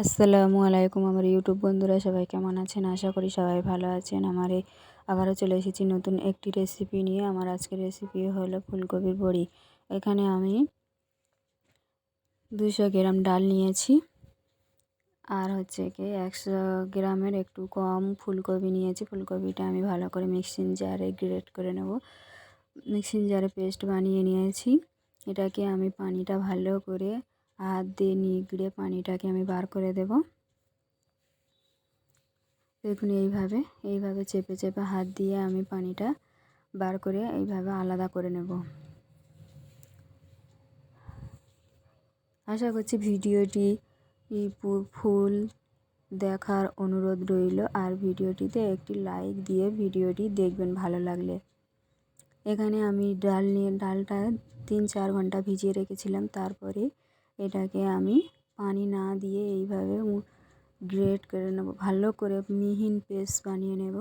আসসালামু আলাইকুম আমার ইউটিউব বন্ধুরা, সবাই কেমন আছেন? আশা করি সবাই ভালো আছেন। আবারও চলে এসেছি নতুন একটি রেসিপি নিয়ে। আমার আজকের রেসিপি হলো ফুলকপির বড়ি। এখানে আমি 200 গ্রাম ডাল নিয়েছি, আর হচ্ছে কি 100 গ্রামের একটু কম ফুলকপি নিয়েছি। ফুলকপিটা আমি ভালো করে মিক্সিং জারে গ্রেট করে নেব। মিক্সিং জারে পেস্ট বানিয়ে নিয়েছি। এটাকে আমি পানিটা ভালো করে হাত দিয়ে নিগড়ে পানিটাকে আমি বার করে দেব। দেখুন এইভাবে চেপে চেপে হাত দিয়ে আমি পানিটা বার করে এইভাবে আলাদা করে নেব। আশা করছি ভিডিওটি ফুল দেখার অনুরোধ রইল, আর ভিডিওটিতে একটি লাইক দিয়ে ভিডিওটি দেখবেন ভালো লাগলে। এখানে আমি ডালটা 3-4 ঘন্টা ভিজিয়ে রেখেছিলাম। তারপরে এটাকে আমি পানি না দিয়ে এইভাবে গ্রেট করে নেব, ভালো করে মিহিন পেস্ট বানিয়ে নেব।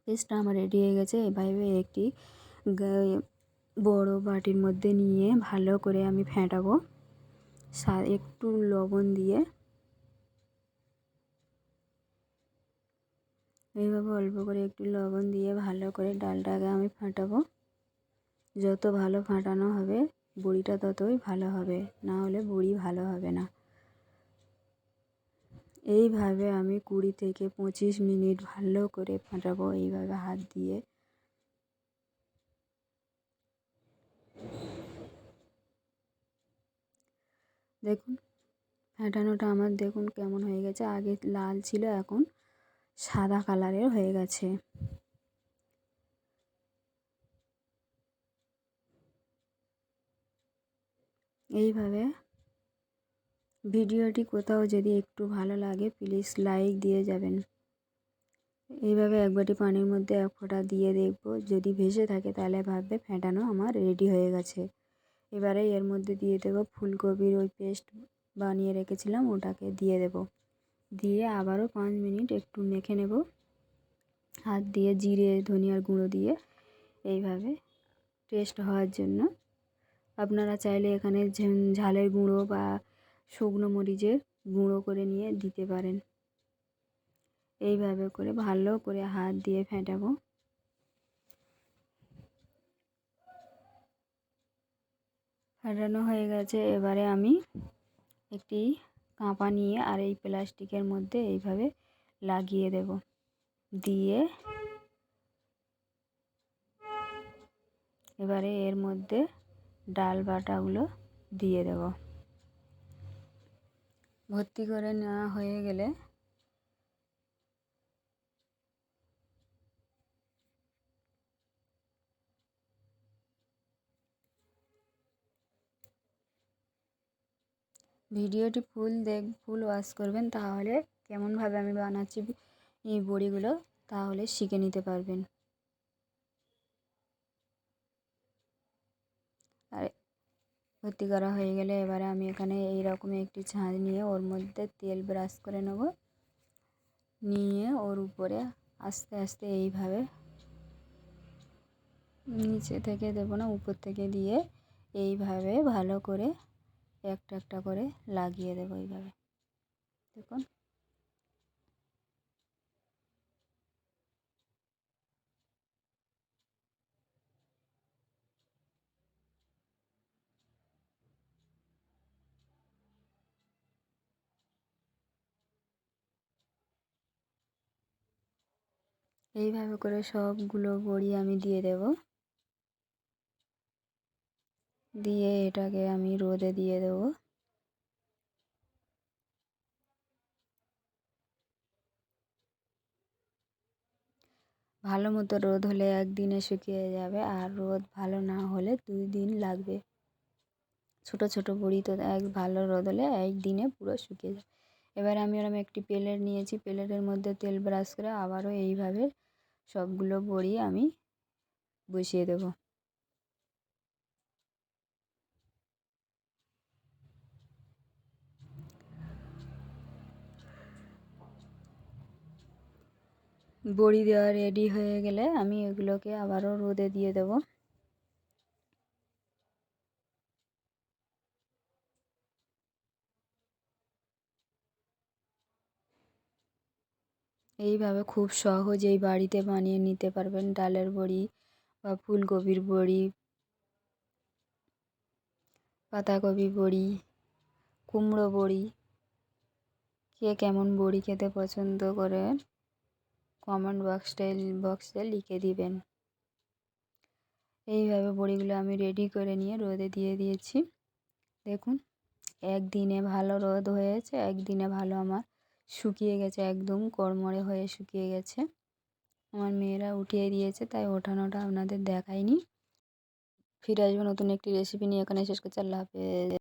পেস্টটা আমার রেডি হয়ে গেছে। এভাবে একটি বড় বাটির মধ্যে নিয়ে ভালো করে আমি ফেটাবো। একটু লবণ দিয়ে এইভাবে অল্প করে একটু লবণ দিয়ে ভালো করে ডালটাকে আমি ফাটাবো। যত ভালো ফাটানো হবে বড়িটা ততই ভালো হবে, না হলে বড়ি ভালো হবে না। এইভাবে আমি 20 থেকে 25 মিনিট ভালো করে ফাটাবো এইভাবে হাত দিয়ে। দেখুন ফাটানোটা আমার দেখুন কেমন হয়ে গেছে। আগে লাল ছিল, এখন সাদা কালারের হয়ে গেছে। এইভাবে ভিডিওটি কোথাও যদি একটু ভালো লাগে প্লিজ লাইক দিয়ে যাবেন। এইভাবে এক বাটি পানির মধ্যে 1 ফোঁটা দিয়ে দেখব, যদি ভেসে থাকে তাহলে ভাববে ফেটানো আমার রেডি হয়ে গেছে। এবারে এর মধ্যে দিয়ে দেব ফুলকপির ওই পেস্ট বানিয়ে রেখেছিলাম, ওটাকে দিয়ে দেব। দিয়ে আবারও 5 মিনিট একটু মেখে নেব হাত দিয়ে, জিরে ধনিয়ার গুঁড়ো দিয়ে এইভাবে টেস্ট হওয়ার জন্য। আপনারা চাইলে এখানে ঝালের গুঁড়ো বা শুকনো মরিচের গুঁড়ো করে নিয়ে দিতে পারেন। এইভাবে করে ভালো করে হাত দিয়ে ফেটাবো। ফেটানো হয়ে গেছে। এবারে আমি একটি কাঁপা নিয়ে আর এই প্লাস্টিকের মধ্যে এইভাবে লাগিয়ে দেব। দিয়ে এবারে এর মধ্যে ডাল বাটাগুলো দিয়ে দেব। ভর্তি করে নেওয়া হয়ে গেলে ভিডিওটি ফুল ওয়াচ করবেন, তাহলে কেমনভাবে আমি বানাচ্ছি এই বড়িগুলো তাহলে শিখে নিতে পারবেন। আর ভর্তি করা হয়ে গেলে এবারে আমি এখানে এইরকম একটি ছাঁচ নিয়ে ওর মধ্যে তেল ব্রাশ করে নেব। নিয়ে ওর উপরে আস্তে আস্তে এইভাবে নিচে থেকে দেবো না, উপর থেকে দিয়ে এইভাবে ভালো করে একটা একটা করে লাগিয়ে দেবো। এইভাবে দেখুন এইভাবে করে সবগুলো বড়ি আমি দিয়ে দেব। দিয়ে এটাকে আমি রোদে দিয়ে দেবো। ভালো মতো রোদ হলে একদিনে শুকিয়ে যাবে, আর রোদ ভালো না হলে 2 দিন লাগবে। ছোট ছোট বড়ি তো ভালো রোদ হলে একদিনে পুরো শুকিয়ে যাবে। এবার আমি ওরকম একটি প্লেট নিয়েছি, প্লেটের মধ্যে তেল ব্রাশ করে আবারও এইভাবে সবগুলো বড়ি আমি বসিয়ে দেব। বড়ি দেওয়া রেডি হয়ে গেলে আমি এগুলোকে আবারও রোদে দিয়ে দেব। এইভাবে খুব সহজেই বাড়িতে বানিয়ে নিতে পারবেন ডালের বড়ি বা ফুলকপির বড়ি, পাতাকপি বড়ি, কুমড়ো বড়ি। কে কেমন বড়ি খেতে পছন্দ করেন কমেন্ট বক্সে লিখে দিবেন। এইভাবে বড়িগুলো আমি রেডি করে নিয়ে রোদে দিয়ে দিয়েছি। দেখুন একদিনে ভালো রোদ হয়েছে, একদিনে ভালো আমার শুকিয়ে গেছে, একদম কড়মড়ে হয়ে শুকিয়ে গেছে। আমার মেয়েরা উঠিয়ে দিয়েছে, তাই ওঠানোটা আপনাদের দেখাইনি। ফিরে আসবো নতুন একটি রেসিপি নিয়ে। এখানে শেষ করছি। আল্লাহ হাফেজ।